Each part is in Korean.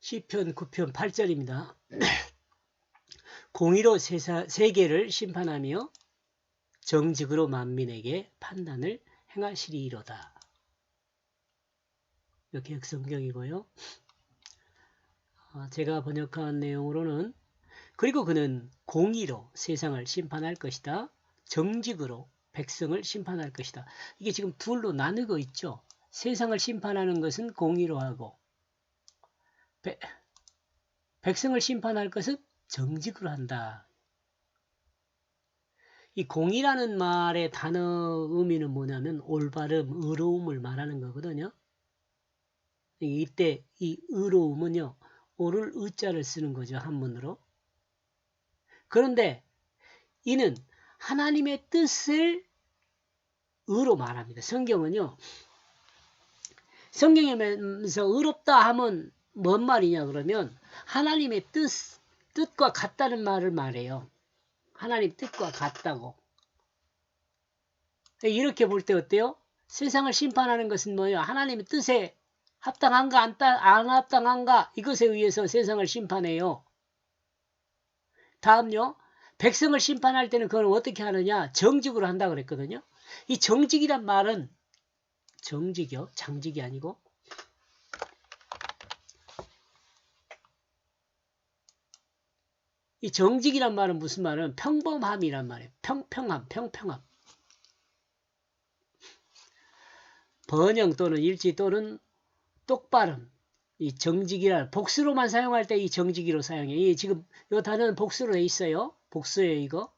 시편 9편 8절입니다. 공의로 세계를 심판하며 정직으로 만민에게 판단을 행하시리이로다. 이렇게 성경이고요. 제가 번역한 내용으로는 그리고 그는 공의로 세상을 심판할 것이다. 정직으로 백성을 심판할 것이다. 이게 지금 둘로 나누고 있죠. 세상을 심판하는 것은 공의로 하고 백성을 심판할 것은 정직으로 한다. 이 공의라는 말의 단어 의미는 뭐냐면 올바름, 의로움을 말하는 거거든요. 이때 이 의로움은요. 오를 의자를 쓰는 거죠. 한문으로. 그런데 이는 하나님의 뜻을 의로 말합니다. 성경은요. 성경에서 의롭다 하면 뭔 말이냐 그러면 하나님의 뜻과 같다는 말을 말해요. 하나님 뜻과 같다고. 이렇게 볼 때 어때요? 세상을 심판하는 것은 뭐예요? 하나님의 뜻에 합당한가 안 합당한가 이것에 의해서 세상을 심판해요. 다음요. 백성을 심판할 때는 그걸 어떻게 하느냐? 정직으로 한다 그랬거든요. 이 정직이란 말은 정직이요. 장직이 아니고 이 정직이란 말은 무슨 말은 평범함이란 말이에요. 평평함. 번영 또는 일치 또는 똑바름. 이 정직이란 복수로만 사용할 때 이 정직이로 사용해요. 이 지금 이 단어는 복수로 돼 있어요. 복수예요, 이거.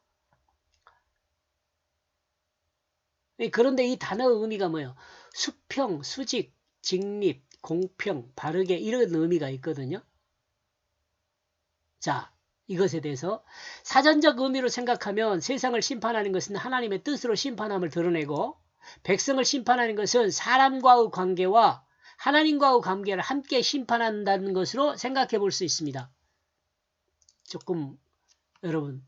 그런데 이 단어의 의미가 뭐예요? 수평, 수직, 직립, 공평, 바르게 이런 의미가 있거든요. 자, 이것에 대해서 사전적 의미로 생각하면 세상을 심판하는 것은 하나님의 뜻으로 심판함을 드러내고 백성을 심판하는 것은 사람과의 관계와 하나님과의 관계를 함께 심판한다는 것으로 생각해 볼 수 있습니다. 조금 여러분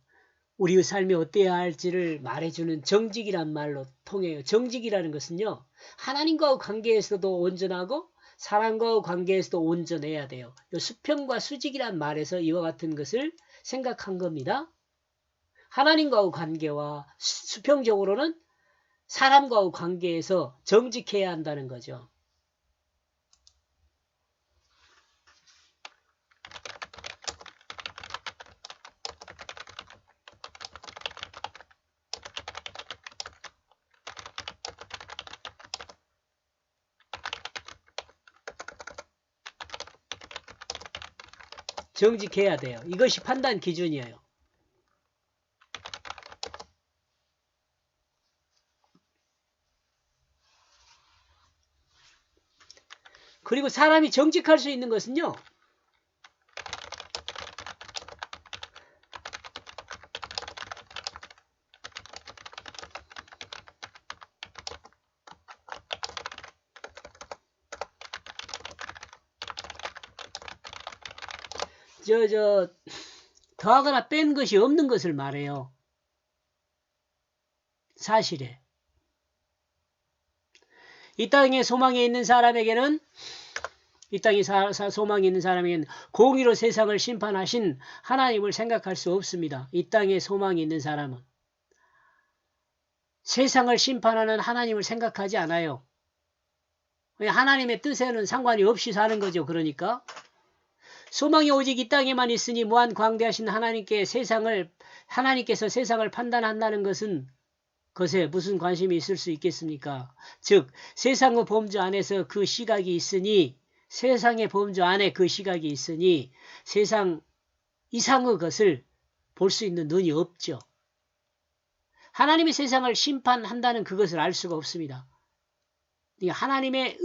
우리의 삶이 어때야 할지를 말해주는 정직이란 말로 통해요. 정직이라는 것은요. 하나님과의 관계에서도 온전하고 사람과의 관계에서도 온전해야 돼요. 수평과 수직이란 말에서 이와 같은 것을 생각한 겁니다. 하나님과의 관계와 수평적으로는 사람과의 관계에서 정직해야 한다는 거죠. 정직해야 돼요. 이것이 판단 기준이에요. 그리고 사람이 정직할 수 있는 것은요. 더하거나 뺀 것이 없는 것을 말해요. 사실에. 이 땅에 소망이 있는 사람에게는 이 땅에 소망이 있는 사람에게는 공의로 세상을 심판하신 하나님을 생각할 수 없습니다. 이 땅에 소망이 있는 사람은 세상을 심판하는 하나님을 생각하지 않아요. 하나님의 뜻에는 상관이 없이 사는 거죠. 그러니까 소망이 오직 이 땅에만 있으니 무한 광대하신 하나님께서 세상을 판단한다는 것은 그것에 무슨 관심이 있을 수 있겠습니까? 즉 세상의 범주 안에서 그 시각이 있으니 세상의 범주 안에 그 시각이 있으니 세상 이상의 것을 볼 수 있는 눈이 없죠. 하나님이 세상을 심판한다는 그것을 알 수가 없습니다. 하나님의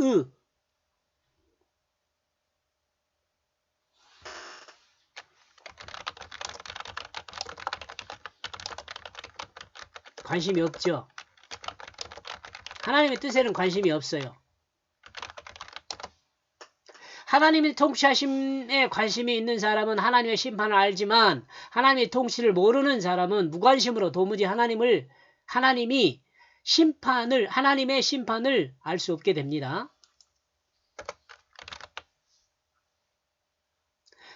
관심이 없죠. 하나님의 뜻에는 관심이 없어요. 하나님의 통치하심에 관심이 있는 사람은 하나님의 심판을 알지만 하나님의 통치를 모르는 사람은 무관심으로 도무지 하나님의 심판을 알 수 없게 됩니다.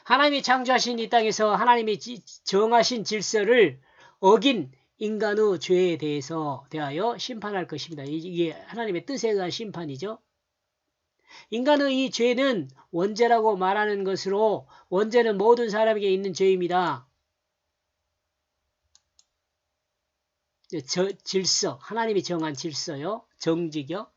하나님이 창조하신 이 땅에서 하나님이 정하신 질서를 어긴 인간의 죄에 대하여 심판할 것입니다. 이게 하나님의 뜻에 의한 심판이죠. 인간의 이 죄는 원죄라고 말하는 것으로 원죄는 모든 사람에게 있는 죄입니다. 질서, 하나님이 정한 질서요. 정직요.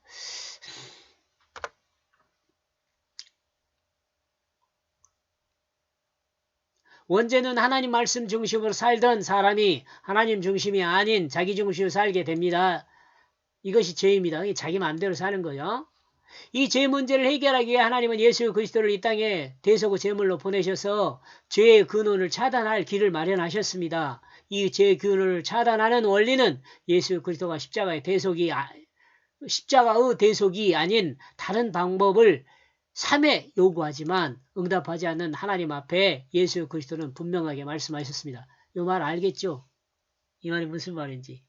원죄는 하나님 말씀 중심으로 살던 사람이 하나님 중심이 아닌 자기 중심으로 살게 됩니다. 이것이 죄입니다. 자기 마음대로 사는 거요. 이 죄 문제를 해결하기 위해 하나님은 예수 그리스도를 이 땅에 대속의 제물로 보내셔서 죄의 근원을 차단할 길을 마련하셨습니다. 이 죄의 근원을 차단하는 원리는 예수 그리스도가 십자가의 대속이 아닌 다른 방법을 3회 요구하지만 응답하지 않는 하나님 앞에 예수 그리스도는 분명하게 말씀하셨습니다. 이 말 알겠죠? 이 말이 무슨 말인지.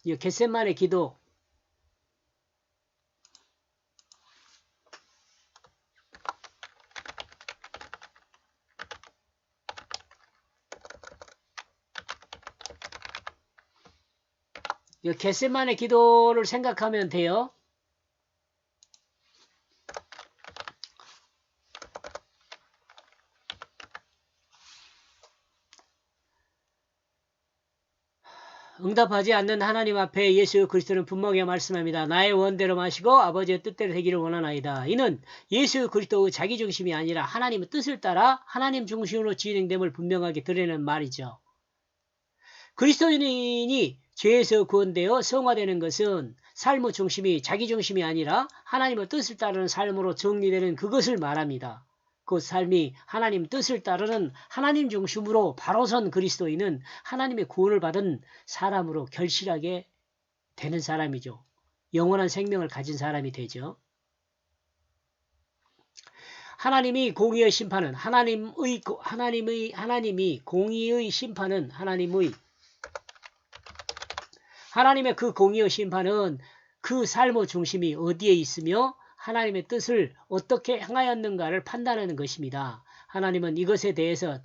이 겟세마네 기도. 이 겟세마네 기도를 생각하면 돼요. 응답하지 않는 하나님 앞에 예수 그리스도는 분명하게 말씀합니다. 나의 원대로 마시고 아버지의 뜻대로 되기를 원하나이다. 이는 예수 그리스도의 자기 중심이 아니라 하나님의 뜻을 따라 하나님 중심으로 진행됨을 분명하게 드러내는 말이죠. 그리스도인이 죄에서 구원되어 성화되는 것은 삶의 중심이 자기 중심이 아니라 하나님의 뜻을 따르는 삶으로 정리되는 그것을 말합니다. 그 삶이 하나님 뜻을 따르는 하나님 중심으로 바로 선 그리스도인은 하나님의 구원을 받은 사람으로 결실하게 되는 사람이죠. 영원한 생명을 가진 사람이 되죠. 하나님이 공의의 심판은 하나님이 공의의 심판은 하나님의 그 공의의 심판은 그 삶의 중심이 어디에 있으며 하나님의 뜻을 어떻게 행하였는가를 판단하는 것입니다. 하나님은 이것에 대해서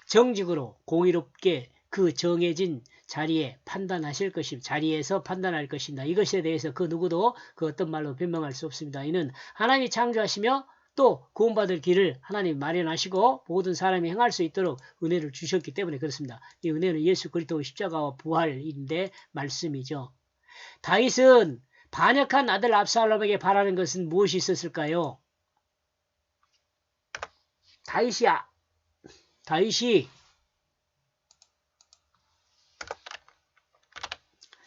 정직으로 공의롭게 그 정해진 자리에 판단하실 것입니다. 자리에서 판단할 것입니다. 이것에 대해서 그 누구도 그 어떤 말로 변명할 수 없습니다. 이는 하나님이 창조하시며 또 구원받을 길을 하나님 마련하시고 모든 사람이 행할 수 있도록 은혜를 주셨기 때문에 그렇습니다. 이 은혜는 예수 그리스도의 십자가와 부활인데 말씀이죠. 다윗은 반역한 아들 압살롬에게 바라는 것은 무엇이 있었을까요?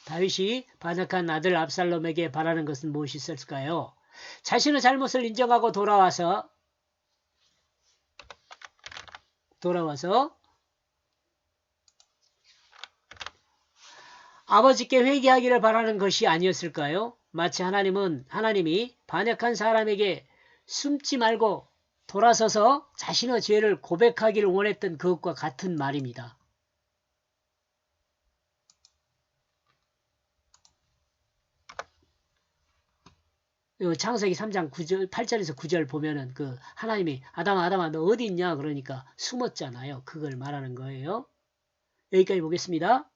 다윗이 반역한 아들 압살롬에게 바라는 것은 무엇이 있었을까요? 자신의 잘못을 인정하고 돌아와서 아버지께 회개하기를 바라는 것이 아니었을까요? 마치 하나님이 반역한 사람에게 숨지 말고 돌아서서 자신의 죄를 고백하기를 원했던 그것과 같은 말입니다. 창세기 3장 8절에서 9절 보면은 그 하나님이 아담아 너 어디 있냐 그러니까 숨었잖아요. 그걸 말하는 거예요. 여기까지 보겠습니다.